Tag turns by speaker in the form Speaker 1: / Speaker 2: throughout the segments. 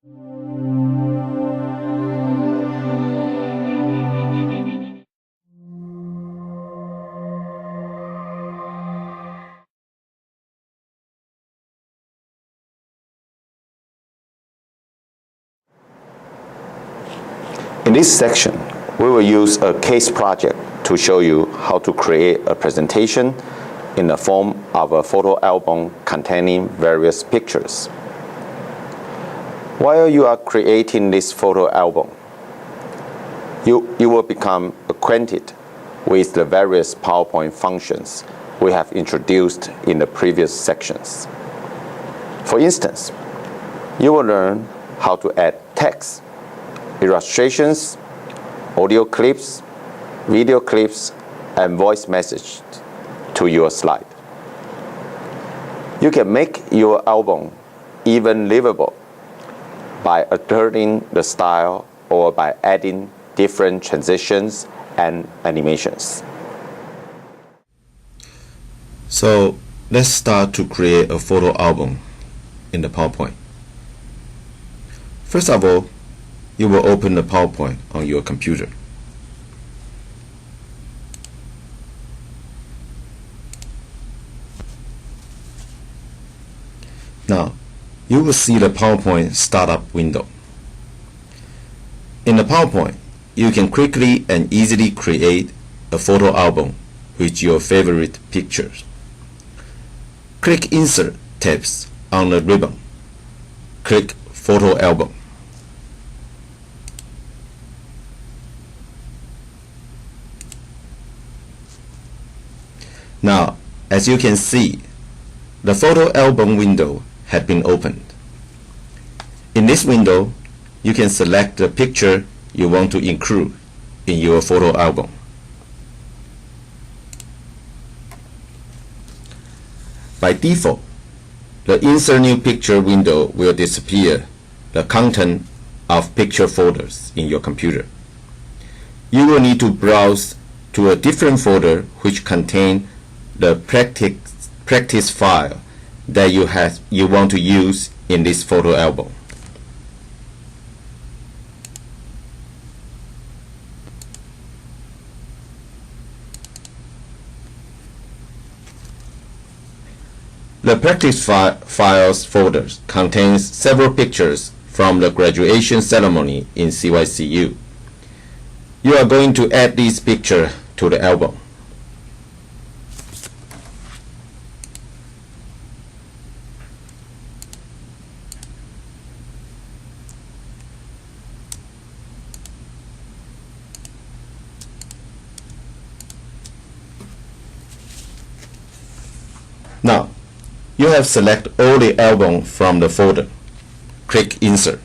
Speaker 1: In this section, we will use a case project to show you how to create a presentation in the form of a photo album containing various pictures. While you are creating this photo album, you will become acquainted with the various PowerPoint functions we have introduced in the previous sections. For instance, you will learn how to add text, illustrations, audio clips, video clips, and voice messages to your slide. You can make your album even livable by altering the style or by adding different transitions and animations.
Speaker 2: So let's start to create a photo album in the PowerPoint. First of all, you will open the PowerPoint on your computer. Now, you will see the PowerPoint startup window. In the PowerPoint, you can quickly and easily create a photo album with your favorite pictures. Click Insert tabs on the ribbon. Click Photo Album. Now, as you can see, the photo album window had been opened. In this window, you can select the picture you want to include in your photo album. By default, the Insert New Picture window will display the content of picture folders in your computer. You will need to browse to a different folder which contains the practice file that you want to use in this photo album. The practice files folder contains several pictures from the graduation ceremony in CYCU. You are going to add this picture to the album. Now, you have selected all the album from the folder. Click Insert.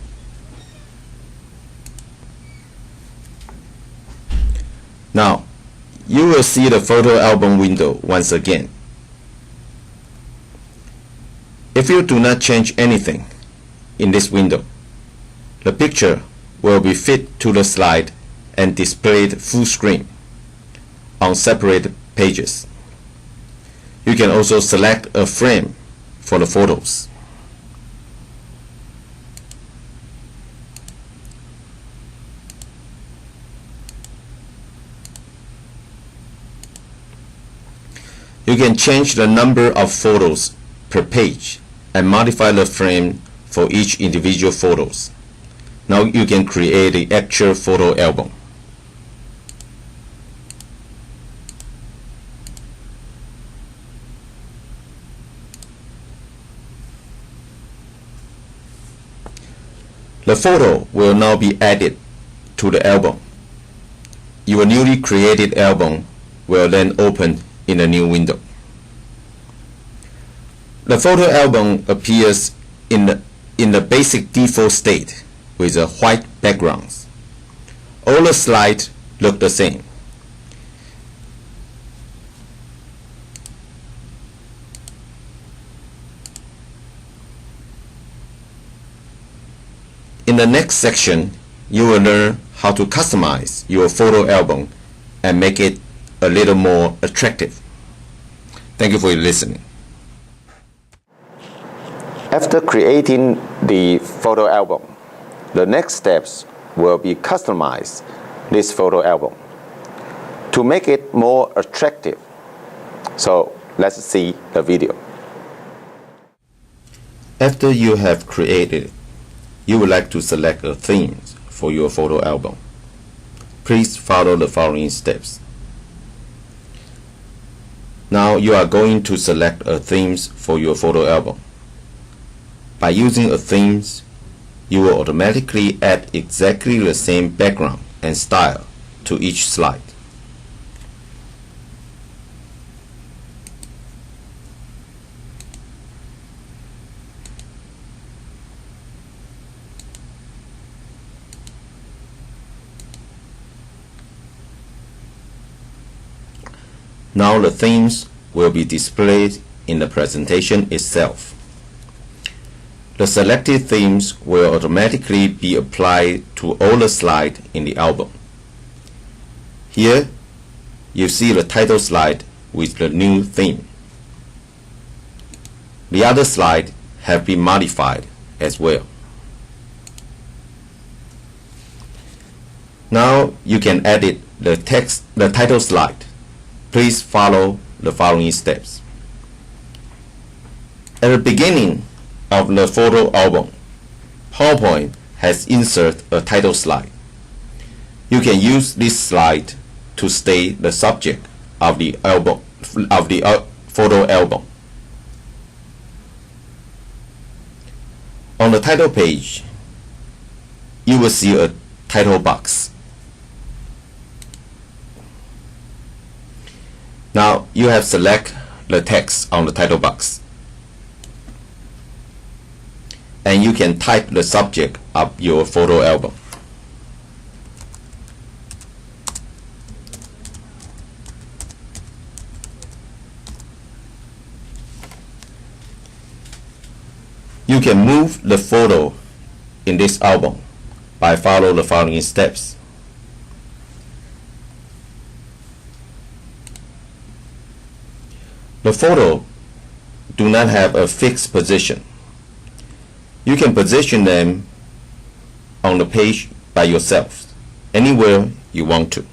Speaker 2: Now, you will see the photo album window once again. If you do not change anything in this window, the picture will be fit to the slide and displayed full screen on separate pages. You can also select a frame for the photos. You can change the number of photos per page and modify the frame for each individual photos. Now you can create the actual photo album. The photo will now be added to the album. Your newly created album will then open in a new window. The photo album appears in the basic default state with a white background. All the slides look the same. In the next section, you will learn how to customize your photo album and make it a little more attractive. Thank you for listening.
Speaker 1: After creating the photo album, The next steps will be customize this photo album to make it more attractive. So let's see the video.
Speaker 2: After you have created, you would like to select a theme for your photo album. Please follow the following steps. Now you are going to select a theme for your photo album. By using a theme, you will automatically add exactly the same background and style to each slide. Now the themes will be displayed in the presentation itself. The selected themes will automatically be applied to all the slides in the album. Here, you see the title slide with the new theme. The other slides have been modified as well. Now you can edit the title slide. Please follow the following steps. At the beginning of the photo album, PowerPoint has inserted a title slide. You can use this slide to state the subject of the photo album. On the title page, you will see a title box. Now you have select the text on the title box, and you can type the subject of your photo album. You can move the photo in this album by following the following steps. The photo do not have a fixed position. You can position them on the page by yourself, anywhere you want to.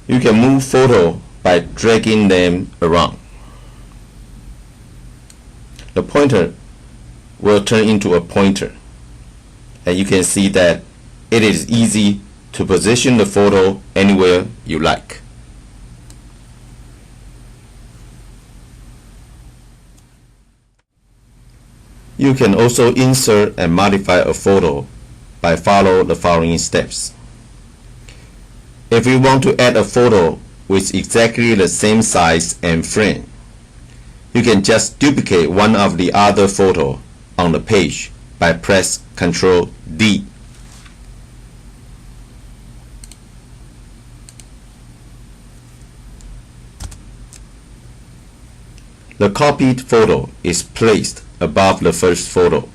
Speaker 2: You can move photo by dragging them around. The pointer will turn into a pointer, and you can see that it is easy to position the photo anywhere you like. You can also insert and modify a photo by following the following steps. If you want to add a photo with exactly the same size and frame, you can just duplicate one of the other photos on the page by press Ctrl D. The copied photo is placed above the first photo.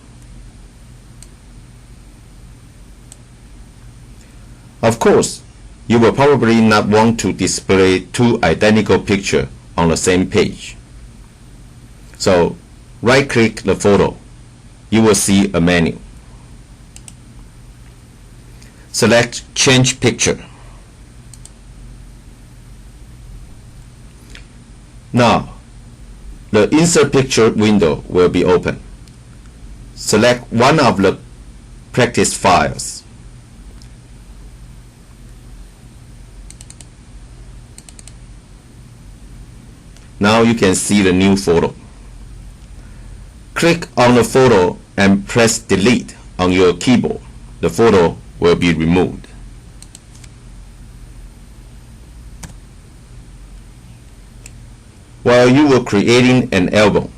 Speaker 2: Of course, you will probably not want to display two identical pictures on the same page. So, right-click the photo. You will see a menu. Select Change Picture. Now, the Insert Picture window will be open. Select one of the practice files. Now you can see the new photo. Click on the photo and press Delete on your keyboard. The photo will be removed. While you were creating an album,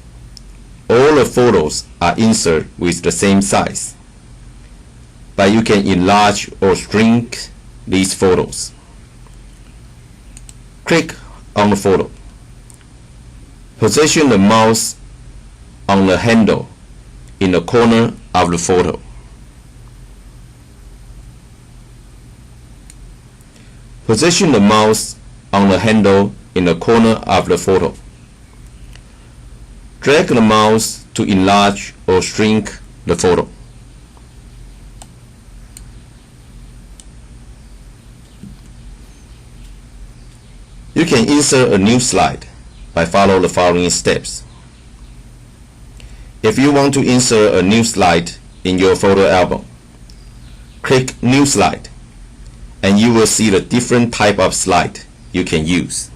Speaker 2: all the photos are inserted with the same size, but you can enlarge or shrink these photos. Click on the photo. Position the mouse on the handle in the corner of the photo. Position the mouse on the handle in the corner of the photo. Drag the mouse to enlarge or shrink the photo. You can insert a new slide by following the following steps. If you want to insert a new slide in your photo album, click New Slide, and you will see the different type of slide you can use.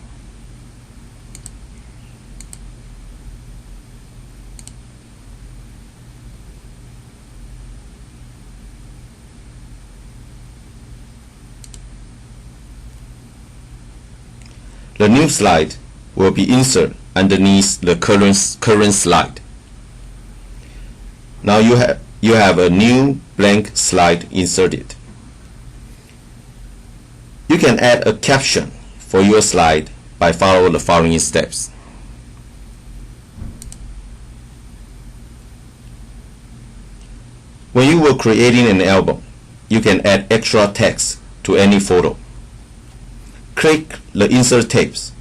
Speaker 2: The new slide will be inserted underneath the current slide. Now you have a new blank slide inserted. You can add a caption for your slide by following the following steps. When you were creating an album, you can add extra text to any photo. Click the Insert Text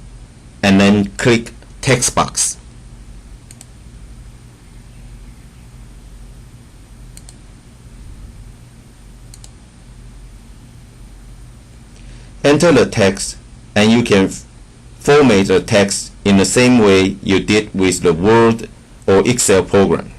Speaker 2: and then click Text box. Enter the text, and you can format the text in the same way you did with the Word or Excel program.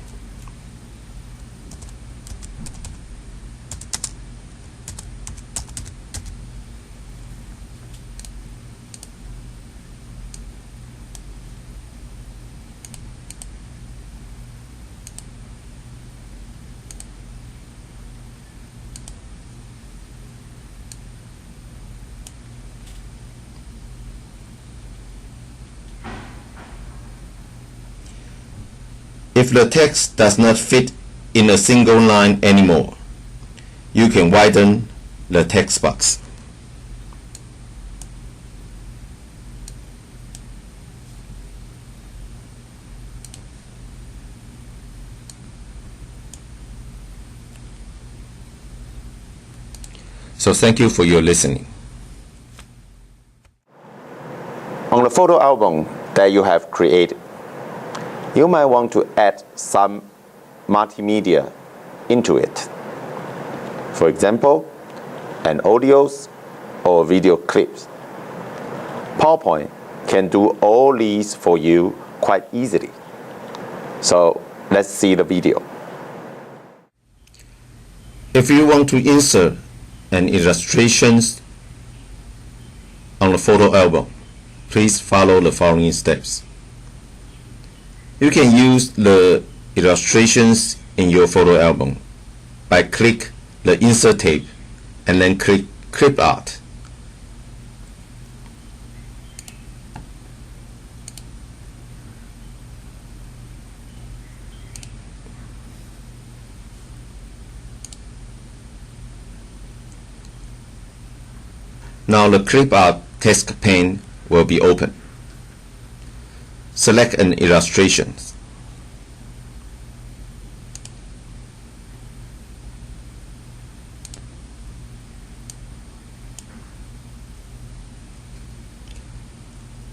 Speaker 2: If the text does not fit in a single line anymore, you can widen the text box. So thank you for your listening.
Speaker 1: On the photo album that you have created, you might want to add some multimedia into it. For example, an audios or video clips. PowerPoint can do all these for you quite easily. So let's see the video.
Speaker 2: If you want to insert an illustrations on the photo album, please follow the following steps. You can use the illustrations in your photo album by click the Insert tab and then click Clip Art. Now the Clip Art task pane will be open. Select an illustration.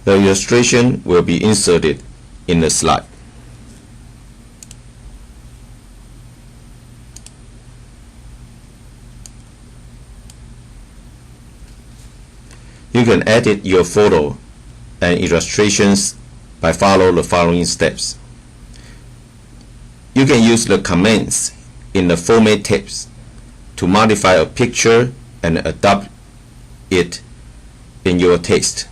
Speaker 2: The illustration will be inserted in the slide. You can edit your photo and illustrations by following the following steps. You can use the commands in the Format tabs to modify a picture and adapt it in your taste.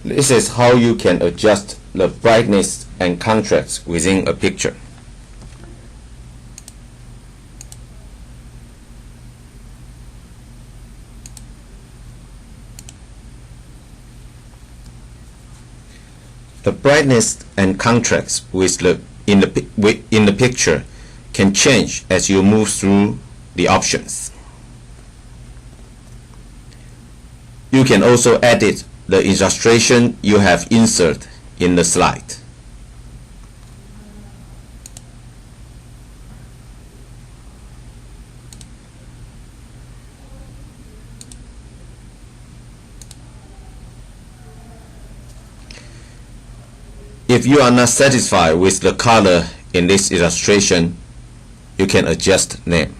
Speaker 2: This is how you can adjust the brightness and contrast within a picture. The brightness and contrast in the picture can change as you move through the options. You can also edit the illustration you have inserted in the slide. If you are not satisfied with the color in this illustration, you can adjust name.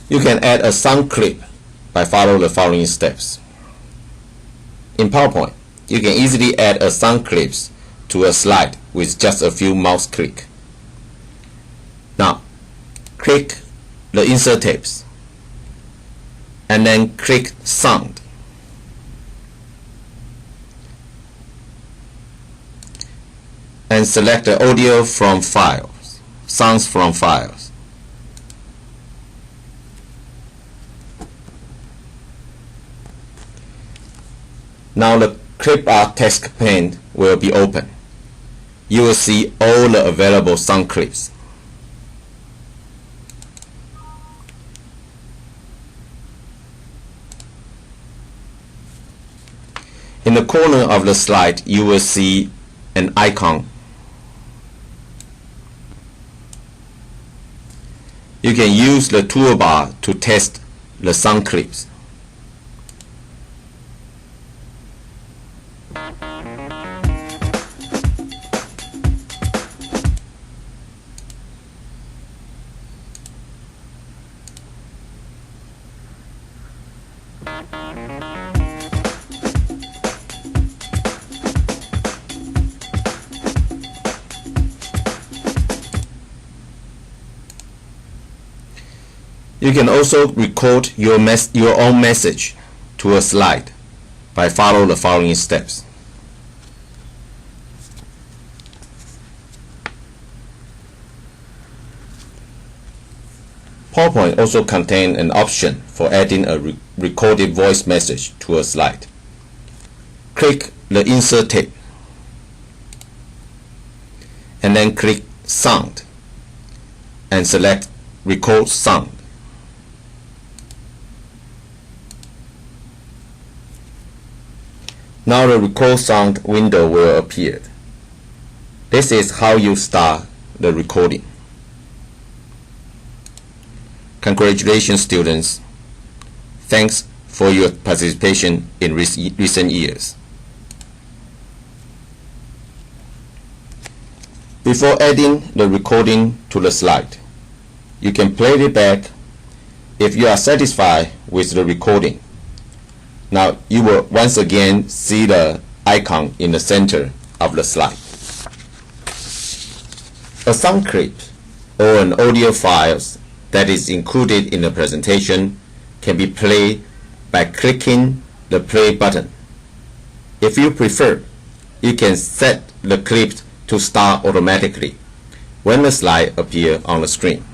Speaker 2: You can add a sound clip by following the following steps. In PowerPoint, you can easily add a sound clips to a slide with just a few mouse clicks. Now, click the Insert tabs and then click Sound. And select the audio from files, sounds from files. Now the clip art text pane will be open. You will see all the available sound clips. In the corner of the slide, you will see an icon. You can use the toolbar to test the sound clips. You can also record your own message to a slide by following the following steps. PowerPoint also contains an option for adding a recorded voice message to a slide. Click the Insert tab and then click Sound and select Record Sound. Now the Record Sound window will appear. This is how you start the recording. Congratulations, students. Thanks for your participation in recent years. Before adding the recording to the slide, you can play it back if you are satisfied with the recording. Now you will once again see the icon in the center of the slide. A sound clip or an audio file that is included in the presentation can be played by clicking the play button. If you prefer, you can set the clip to start automatically when the slide appears on the screen.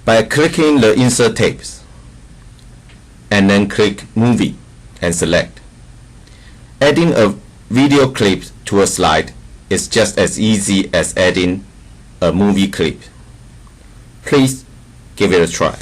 Speaker 2: By clicking the Insert tabs and then click Movie and select. Adding a video clip to a slide is just as easy as adding a movie clip. Please give it a try.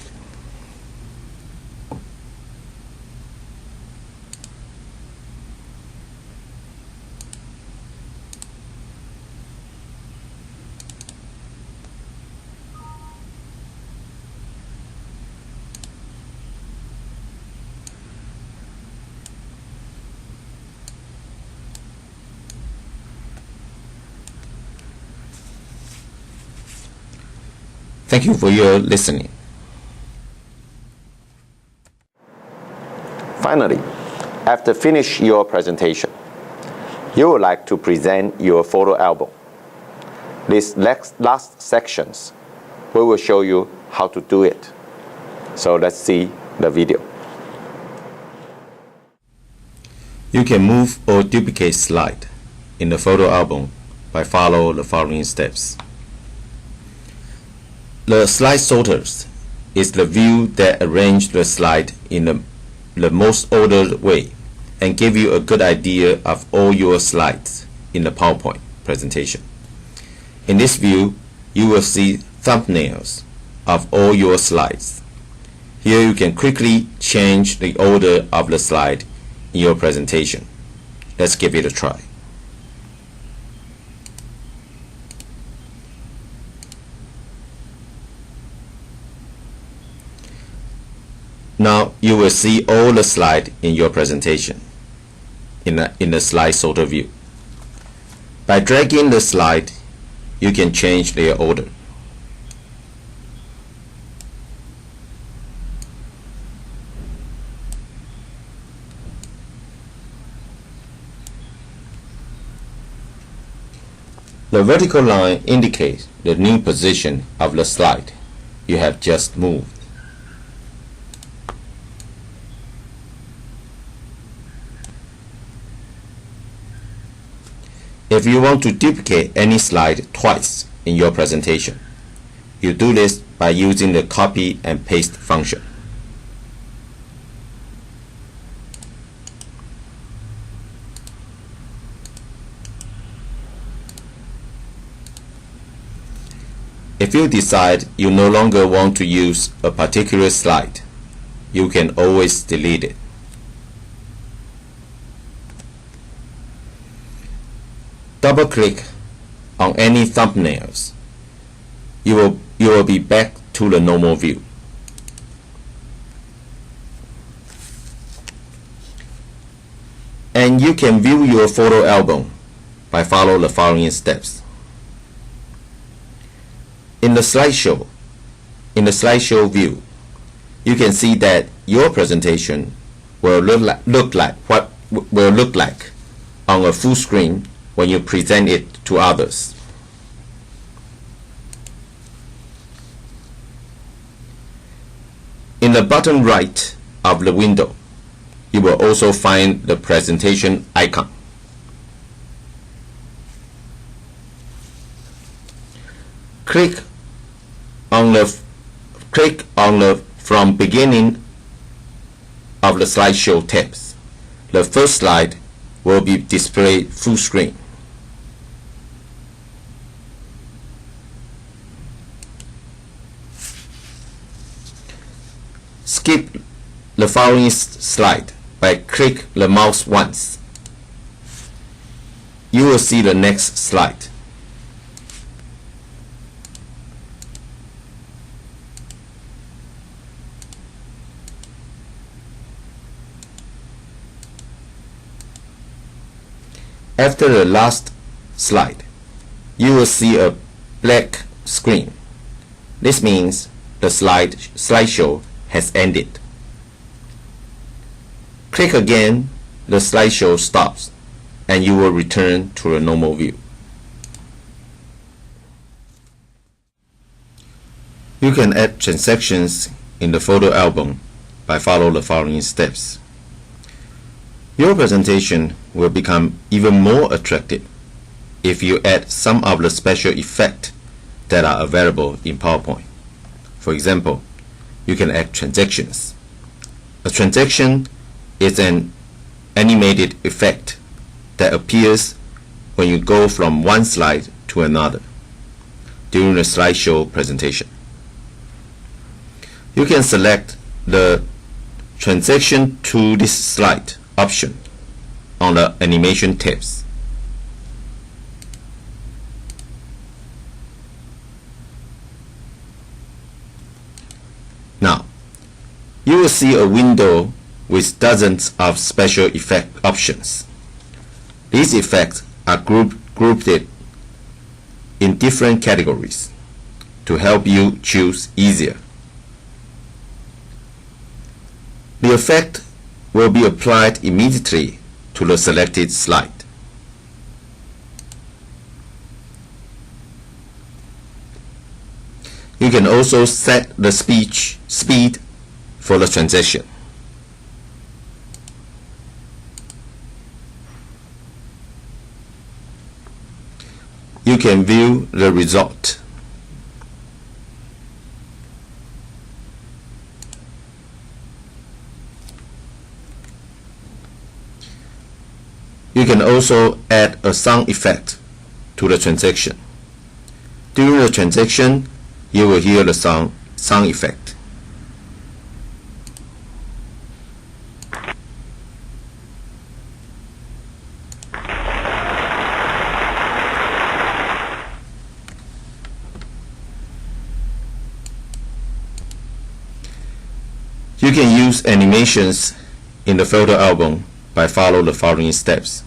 Speaker 2: Thank you for your listening.
Speaker 1: Finally, after finish your presentation, you would like to present your photo album. these last sections, we will show you how to do it. So let's see the video.
Speaker 2: You can move or duplicate slide in the photo album by follow the following steps. The slide sorters is the view that arranges the slide in the most ordered way and give you a good idea of all your slides in the PowerPoint presentation. In this view, you will see thumbnails of all your slides. Here you can quickly change the order of the slide in your presentation. Let's give it a try. Now you will see all the slides in your presentation in the slide sorter view. By dragging the slide, you can change their order. The vertical line indicates the new position of the slide you have just moved. If you want to duplicate any slide twice in your presentation, you do this by using the copy and paste function. If you decide you no longer want to use a particular slide, you can always delete it. Double-click on any thumbnails. You will be back to the normal view. And you can view your photo album by following the following steps. In the slideshow view, you can see that your presentation will look like on a full screen when you present it to others. In the bottom right of the window, you will also find the presentation icon. Click on the From Beginning of the Slideshow tabs. The first slide will be displayed full screen. Skip the following slide by click the mouse once. You will see the next slide. After the last slide, you will see a black screen. This means the slideshow has ended. Click again, the slideshow stops, and you will return to the normal view. You can add transactions in the photo album by following the following steps. Your presentation will become even more attractive if you add some of the special effects that are available in PowerPoint. For example, you can add transactions. A transaction is an animated effect that appears when you go from one slide to another during the slideshow presentation. You can select the Transition to this slide option on the Animation tabs. Now, you will see a window with dozens of special effect options. These effects are grouped in different categories to help you choose easier. The effect will be applied immediately to the selected slide. You can also set the speed for the transition. You can view the result. You can also add a sound effect to the transaction. During the transaction, you will hear the sound effect. You can use animations in the photo album by following the following steps.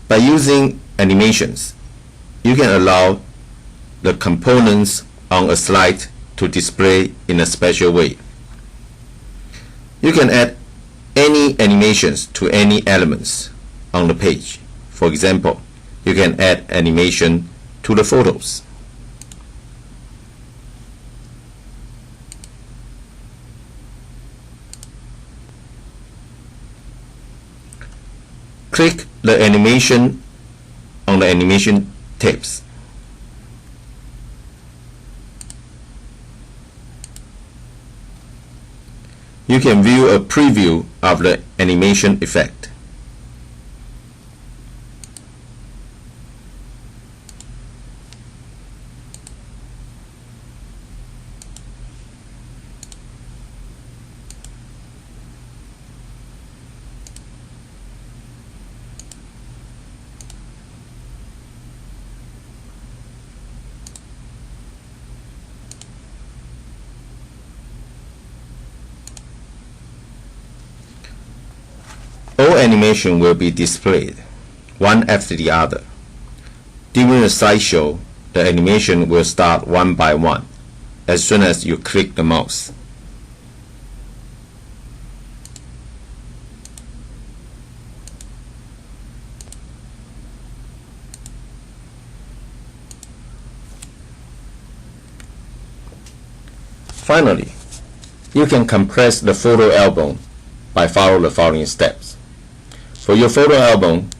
Speaker 2: By using animations, you can allow the components on a slide to display in a special way. You can add any animations to any elements on the page. For example, you can add animation to the photos. Click the animation on the animation tabs. You can view a preview of the animation effect. All animation will be displayed, one after the other. During the slideshow, the animation will start one by one, as soon as you click the mouse. Finally, you can compress the photo album by following the following steps. For your photo album,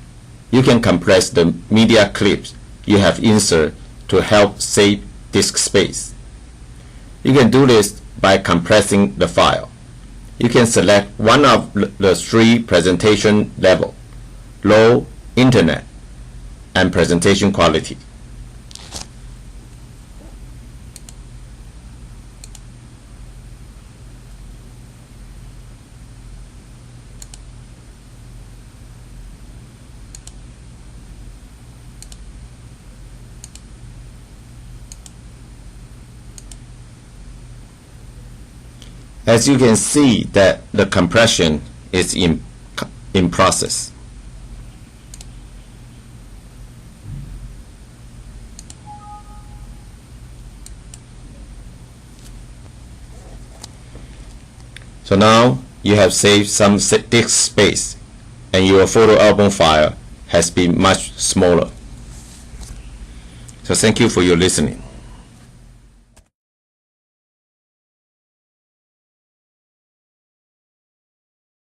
Speaker 2: you can compress the media clips you have inserted to help save disk space. You can do this by compressing the file. You can select one of the three presentation levels: low, internet, and presentation quality. As you can see that the compression is in process. So now you have saved some disk space and your photo album file has been much smaller. So thank you for your listening.